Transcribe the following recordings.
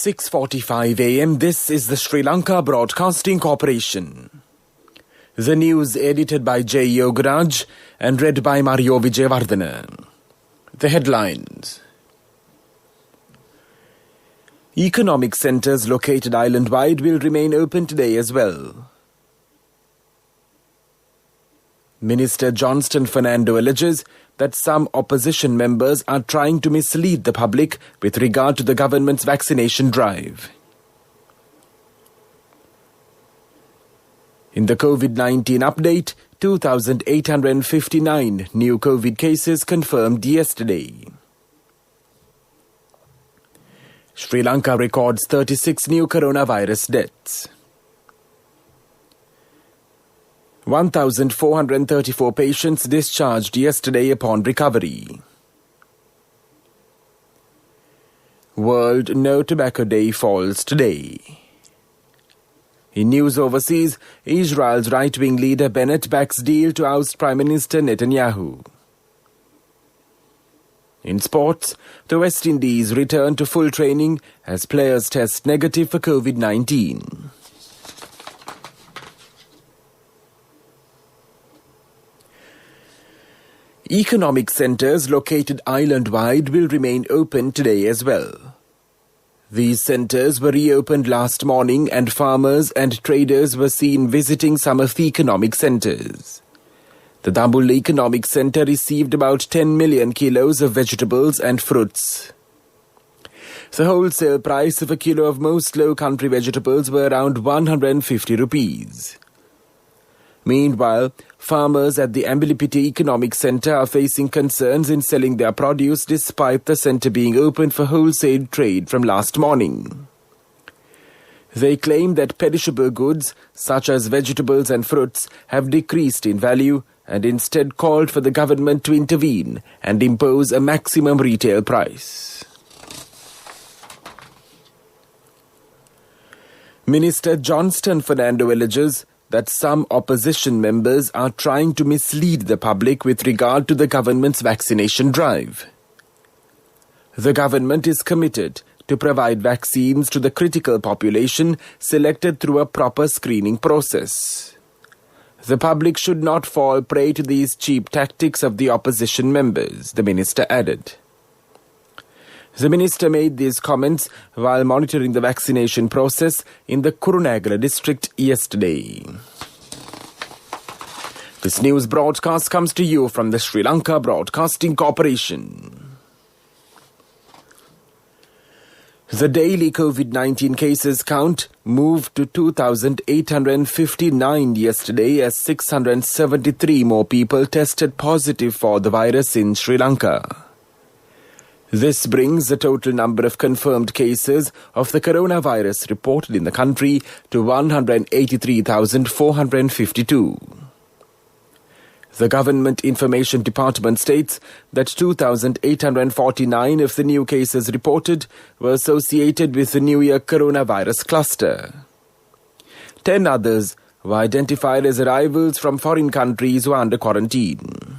6:45 a.m. This is the Sri Lanka Broadcasting Corporation. The news edited by J. Yogaraj and read by Mario Vijayawardena. The headlines. Economic centres located island-wide will remain open today as well. Minister Johnston Fernando alleges that some opposition members are trying to mislead the public with regard to the government's vaccination drive. In the COVID-19 update, 2,859 new COVID cases confirmed yesterday. Sri Lanka records 36 new coronavirus deaths. 1,434 patients discharged yesterday upon recovery. World No Tobacco Day falls today. In news overseas, Israel's right-wing leader Bennett backs deal to oust Prime Minister Netanyahu. In sports, the West Indies return to full training as players test negative for COVID-19. Economic centres located island-wide will remain open today as well. These centres were reopened last morning and farmers and traders were seen visiting some of the economic centres. The Dambul Economic Centre received about 10 million kilos of vegetables and fruits. The wholesale price of a kilo of most low-country vegetables were around 150 rupees. Meanwhile, farmers at the Ambilipiti Economic Centre are facing concerns in selling their produce despite the centre being open for wholesale trade from last morning. They claim that perishable goods, such as vegetables and fruits, have decreased in value and instead called for the government to intervene and impose a maximum retail price. Minister Johnston Fernando alleges that some opposition members are trying to mislead the public with regard to the government's vaccination drive. The government is committed to provide vaccines to the critical population selected through a proper screening process. The public should not fall prey to these cheap tactics of the opposition members, the minister added. The minister made these comments while monitoring the vaccination process in the Kurunegala district yesterday. This news broadcast comes to you from the Sri Lanka Broadcasting Corporation. The daily COVID-19 cases count moved to 2,859 yesterday as 673 more people tested positive for the virus in Sri Lanka. This brings the total number of confirmed cases of the coronavirus reported in the country to 183,452. The Government Information Department states that 2,849 of the new cases reported were associated with the New Year coronavirus cluster. 10 others were identified as arrivals from foreign countries who are under quarantine.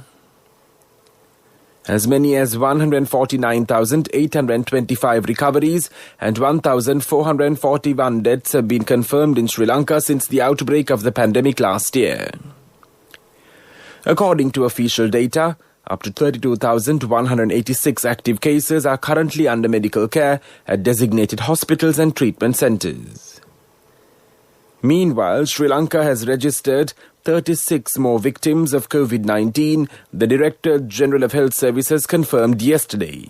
As many as 149,825 recoveries and 1,441 deaths have been confirmed in Sri Lanka since the outbreak of the pandemic last year. According to official data, up to 32,186 active cases are currently under medical care at designated hospitals and treatment centres. Meanwhile, Sri Lanka has registered 36 more victims of COVID-19, the Director General of Health Services confirmed yesterday.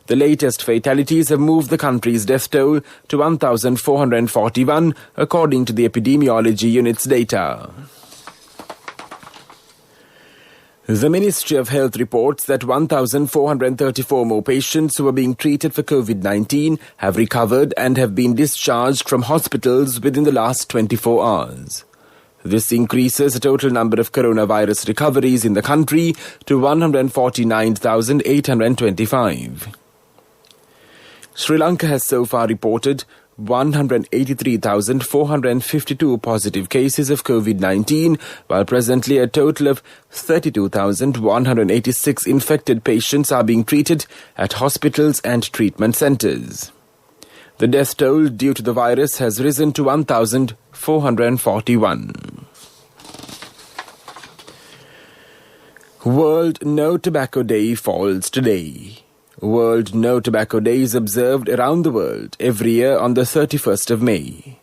The latest fatalities have moved the country's death toll to 1,441, according to the epidemiology unit's data. The Ministry of Health reports that 1,434 more patients who are being treated for COVID-19 have recovered and have been discharged from hospitals within the last 24 hours. This increases the total number of coronavirus recoveries in the country to 149,825. Sri Lanka has so far reported 183,452 positive cases of COVID-19, while presently a total of 32,186 infected patients are being treated at hospitals and treatment centres. The death toll due to the virus has risen to 1,441. World No Tobacco Day falls today. World No Tobacco Day is observed around the world every year on the 31st of May.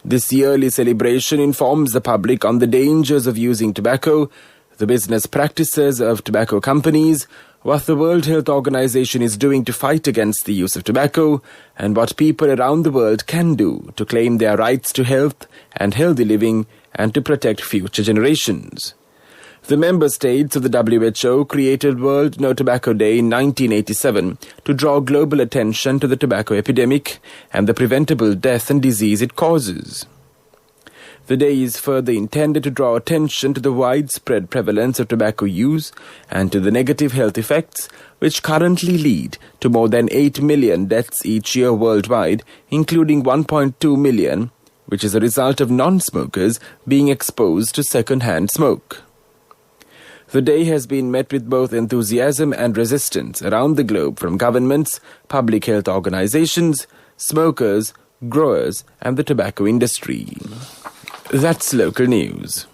This yearly celebration informs the public on the dangers of using tobacco, the business practices of tobacco companies, what the World Health Organization is doing to fight against the use of tobacco, and what people around the world can do to claim their rights to health and healthy living and to protect future generations. The member states of the WHO created World No Tobacco Day in 1987 to draw global attention to the tobacco epidemic and the preventable death and disease it causes. The day is further intended to draw attention to the widespread prevalence of tobacco use and to the negative health effects which currently lead to more than 8 million deaths each year worldwide, including 1.2 million, which is a result of non-smokers being exposed to second-hand smoke. The day has been met with both enthusiasm and resistance around the globe from governments, public health organizations, smokers, growers, and the tobacco industry. That's local news.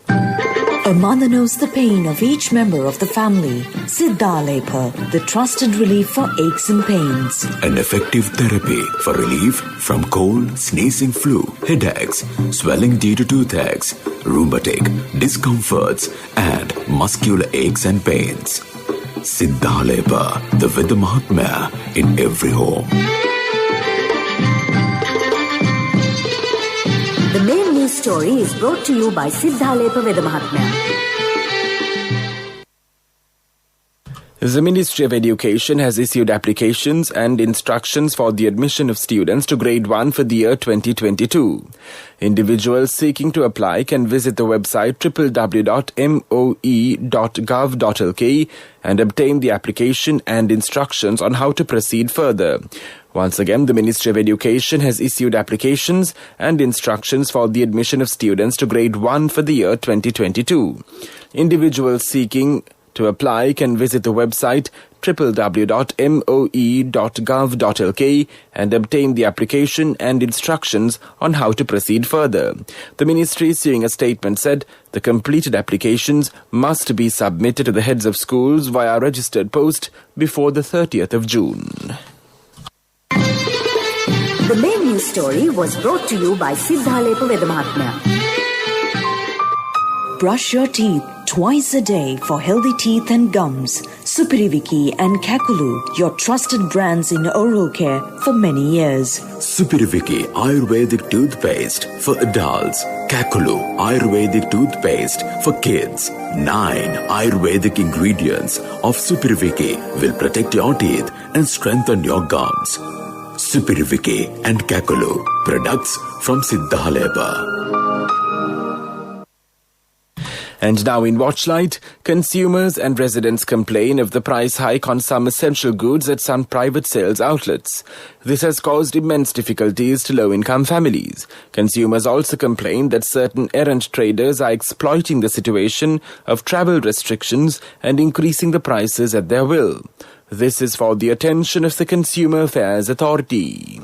A mother knows the pain of each member of the family. Siddhalepa, the trusted relief for aches and pains. An effective therapy for relief from cold, sneezing, flu, headaches, swelling due to toothaches, rheumatic, discomforts, and muscular aches and pains. Siddhalepa, the Veda Mahatmya in every home. The main news story is brought to you by Siddhalepa Veda Mahatmya. The Ministry of Education has issued applications and instructions for the admission of students to Grade 1 for the year 2022. Individuals seeking to apply can visit the website www.moe.gov.lk and obtain the application and instructions on how to proceed further. Once again, the Ministry of Education has issued applications and instructions for the admission of students to Grade 1 for the year 2022. Individuals seeking to apply can visit the website www.moe.gov.lk and obtain the application and instructions on how to proceed further. The ministry, issuing a statement, said the completed applications must be submitted to the heads of schools via registered post before the 30th of June. The main news story was brought to you by Siddhalepa Veda Mahatmya. Brush your teeth twice a day for healthy teeth and gums. Supiriviki and Kakulu, your trusted brands in oral care for many years. Supiriviki Ayurvedic toothpaste for adults. Kakulu Ayurvedic toothpaste for kids. 9 Ayurvedic ingredients of Supiriviki will protect your teeth and strengthen your gums. Supiriviki and Kakulu, products from Siddhalepa. And now in Watchlight, consumers and residents complain of the price hike on some essential goods at some private sales outlets. This has caused immense difficulties to low-income families. Consumers also complain that certain errant traders are exploiting the situation of travel restrictions and increasing the prices at their will. This is for the attention of the Consumer Affairs Authority.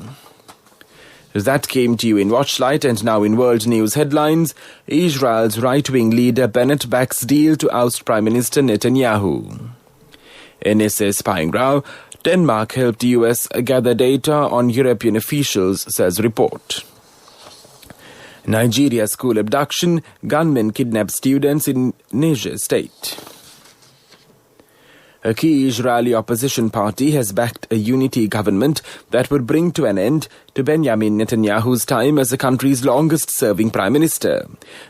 That came to you in Watchlight, and now in world news headlines. Israel's right-wing leader Bennett backs deal to oust Prime Minister Netanyahu. NSA spying row. Denmark helped US gather data on European officials, says report. Nigeria school abduction. Gunmen kidnap students in Niger state. A key Israeli opposition party has backed a unity government that would bring to an end to Benjamin Netanyahu's time as the country's longest-serving prime minister.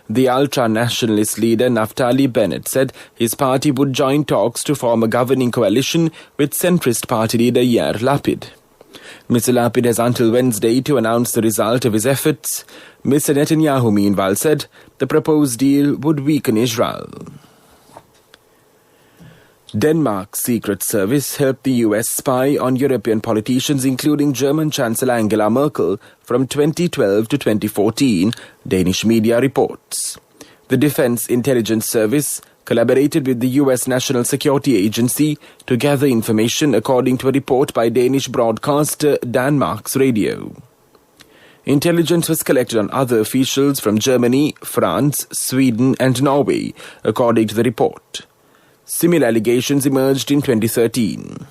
The ultra-nationalist leader Naftali Bennett said his party would join talks to form a governing coalition with centrist party leader Yair Lapid. Mr. Lapid has until Wednesday to announce the result of his efforts. Mr. Netanyahu, meanwhile, said the proposed deal would weaken Israel. Denmark's Secret Service helped the US spy on European politicians, including German Chancellor Angela Merkel, from 2012 to 2014, Danish media reports. The Defense Intelligence Service collaborated with the US National Security Agency to gather information, according to a report by Danish broadcaster Danmarks Radio. Intelligence was collected on other officials from Germany, France, Sweden and Norway, according to the report. Similar allegations emerged in 2013.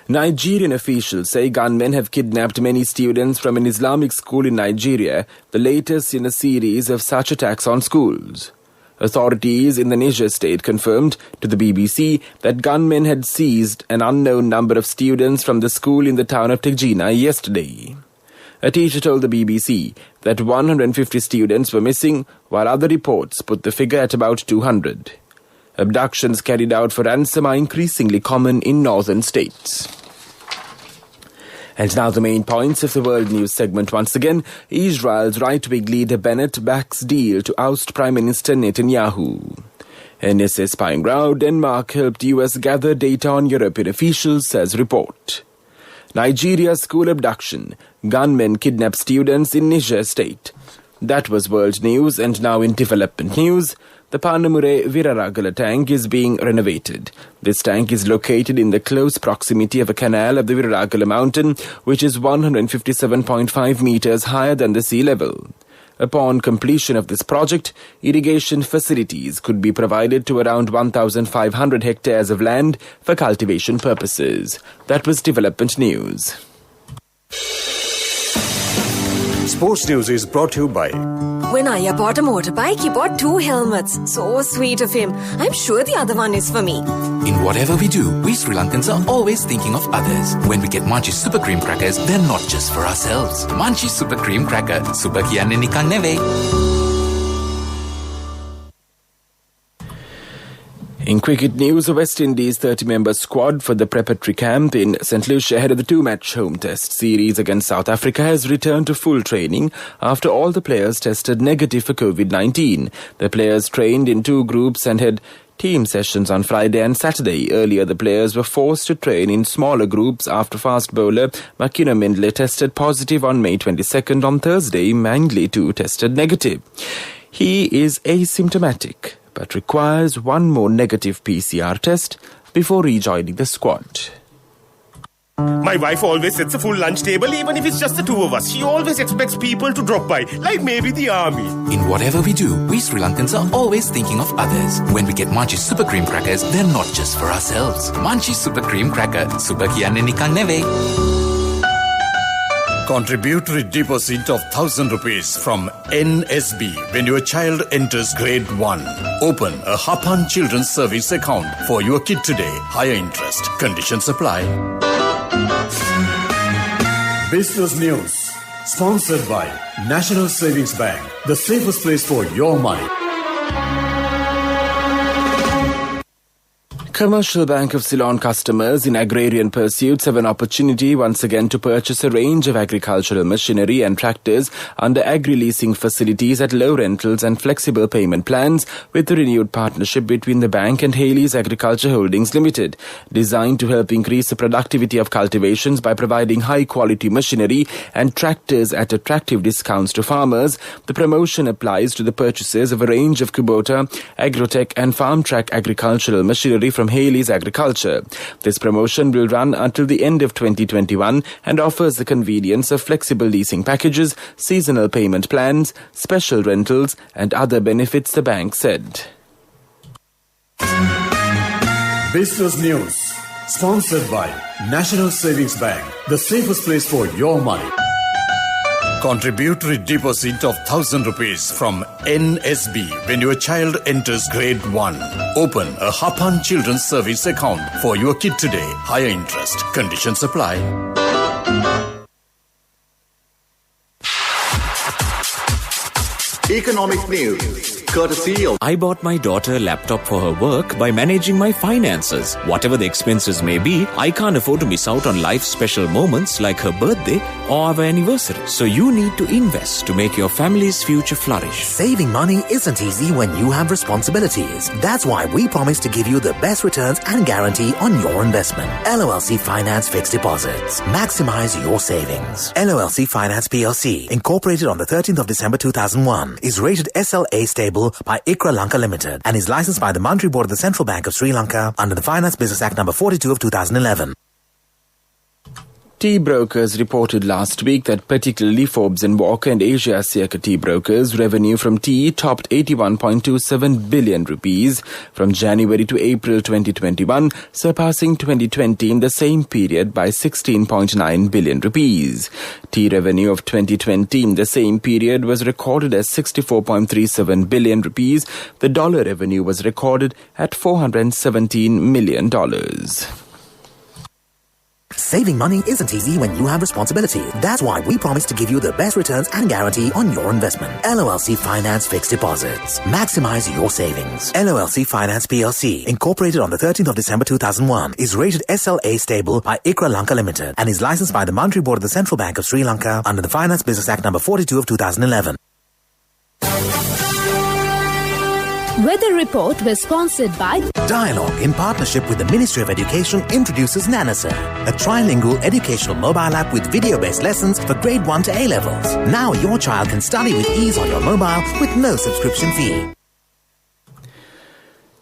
Nigerian officials say gunmen have kidnapped many students from an Islamic school in Nigeria, the latest in a series of such attacks on schools. Authorities in the Niger state confirmed to the BBC that gunmen had seized an unknown number of students from the school in the town of Tegina yesterday. A teacher told the BBC that 150 students were missing, while other reports put the figure at about 200. Abductions carried out for ransom are increasingly common in northern states. And now the main points of the world news segment once again. Israel's right-wing leader Bennett backs deal to oust Prime Minister Netanyahu. NSA spying row, Denmark helped US gather data on European officials, says report. Nigeria school abduction. Gunmen kidnap students in Niger state. That was world news, and now in development news. The Panamure Viraragala tank is being renovated. This tank is located in the close proximity of a canal of the Viraragala mountain, which is 157.5 meters higher than the sea level. Upon completion of this project, irrigation facilities could be provided to around 1,500 hectares of land for cultivation purposes. That was development news. Sports News is brought to you by... When Aya bought a motorbike, he bought 2 helmets. So sweet of him. I'm sure the other one is for me. In whatever we do, we Sri Lankans are always thinking of others. When we get Munchies Super Cream Crackers, they're not just for ourselves. Munchies Super Cream Cracker. Super kiyanne nikan neve. In cricket news, a West Indies 30-member squad for the preparatory camp in St. Lucia ahead of the 2-match home test series against South Africa has returned to full training after all the players tested negative for COVID-19. The players trained in 2 groups and had team sessions on Friday and Saturday. Earlier, the players were forced to train in smaller groups after fast bowler Makino Mindle tested positive on May 22nd. On Thursday, Mangley too tested negative. He is asymptomatic, but requires 1 more negative PCR test before rejoining the squad. My wife always sets a full lunch table, even if it's just the 2 of us. She always expects people to drop by, like maybe the army. In whatever we do, we Sri Lankans are always thinking of others. When we get Munchies Super Cream Crackers, they're not just for ourselves. Munchies Super Cream Cracker. Super kiyanne nikan neve. Contributory deposit of 1,000 rupees from NSB when your child enters grade 1. Open a Hapan Children's Service account for your kid today. Higher interest. Conditions apply. Business News. Sponsored by National Savings Bank. The safest place for your money. Commercial Bank of Ceylon customers in agrarian pursuits have an opportunity once again to purchase a range of agricultural machinery and tractors under agri-leasing facilities at low rentals and flexible payment plans with the renewed partnership between the bank and Haley's Agriculture Holdings Limited. Designed to help increase the productivity of cultivations by providing high-quality machinery and tractors at attractive discounts to farmers, the promotion applies to the purchases of a range of Kubota, Agrotech and Farm-Track agricultural machinery from Haley's Agriculture. This promotion will run until the end of 2021 and offers the convenience of flexible leasing packages, seasonal payment plans, special rentals and other benefits, the bank said. Business News. Sponsored by National Savings Bank. The safest place for your money. Contributory deposit of 1,000 rupees from NSB when your child enters grade 1. Open a Hapan Children's Service account for your kid today. Higher interest. Conditions apply. Economic news. Courtesy of... I bought my daughter a laptop for her work by managing my finances. Whatever the expenses may be, I can't afford to miss out on life's special moments like her birthday or our anniversary. So you need to invest to make your family's future flourish. Saving money isn't easy when you have responsibilities. That's why we promise to give you the best returns and guarantee on your investment. LOLC Finance Fixed Deposits. Maximize your savings. LOLC Finance PLC, incorporated on the 13th of December 2001, is rated SLA stable stable by ICRA Lanka Limited and is licensed by the Monetary Board of the Central Bank of Sri Lanka under the Finance Business Act number 42 of 2011. Tea brokers reported last week that particularly Forbes & Walker and Asia Asiatica tea brokers' revenue from tea topped 81.27 billion rupees from January to April 2021, surpassing 2020 in the same period by 16.9 billion rupees. Tea revenue of 2020 in the same period was recorded as 64.37 billion rupees. The dollar revenue was recorded at $417 million. Saving money isn't easy when you have responsibility. That's why we promise to give you the best returns and guarantee on your investment. LOLC Finance Fixed Deposits. Maximize your savings. LOLC Finance PLC, incorporated on the 13th of December 2001, is rated SLA stable by ICRA Lanka Limited and is licensed by the Monetary Board of the Central Bank of Sri Lanka under the Finance Business Act number 42 of 2011. Weather Report was sponsored by Dialogue, in partnership with the Ministry of Education, introduces Nanasa, a trilingual educational mobile app with video-based lessons for grade 1 to A-levels. Now your child can study with ease on your mobile with no subscription fee.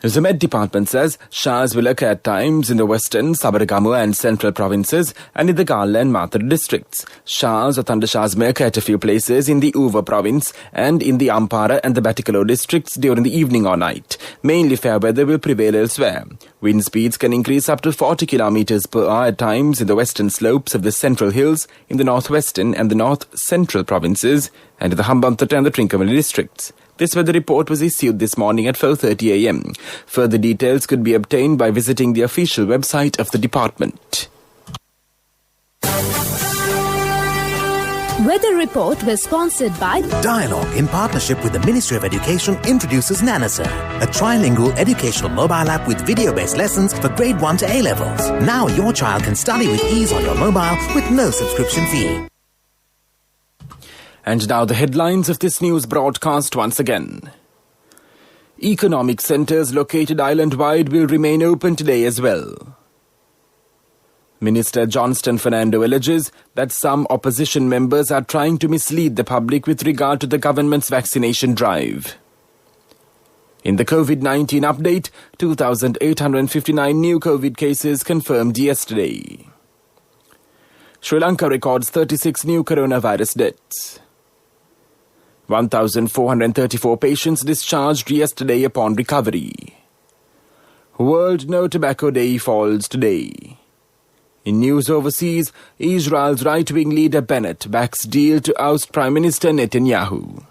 The Met Department says showers will occur at times in the western, Sabaragamu and central provinces and in the Gala and Mathura districts. Showers or thundershowers may occur at a few places in the Uva province and in the Ampara and the Batikalo districts during the evening or night. Mainly fair weather will prevail elsewhere. Wind speeds can increase up to 40 kilometers per hour at times in the western slopes of the central hills, in the northwestern and the north-central provinces, and in the Hambantota and the Trincomalee districts. This weather report was issued this morning at 4:30 a.m. Further details could be obtained by visiting the official website of the department. Weather Report was sponsored by Dialogue, in partnership with the Ministry of Education, introduces Nanasa, a trilingual educational mobile app with video-based lessons for grade 1 to A-levels. Now your child can study with ease on your mobile with no subscription fee. And now the headlines of this news broadcast once again. Economic centres located island-wide will remain open today as well. Minister Johnston Fernando alleges that some opposition members are trying to mislead the public with regard to the government's vaccination drive. In the COVID-19 update, 2,859 new COVID cases confirmed yesterday. Sri Lanka records 36 new coronavirus deaths. 1,434 patients discharged yesterday upon recovery. World No Tobacco Day falls today. In news overseas, Israel's right-wing leader Bennett backs deal to oust Prime Minister Netanyahu.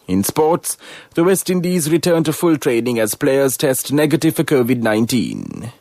In sports, the West Indies return to full training as players test negative for COVID-19.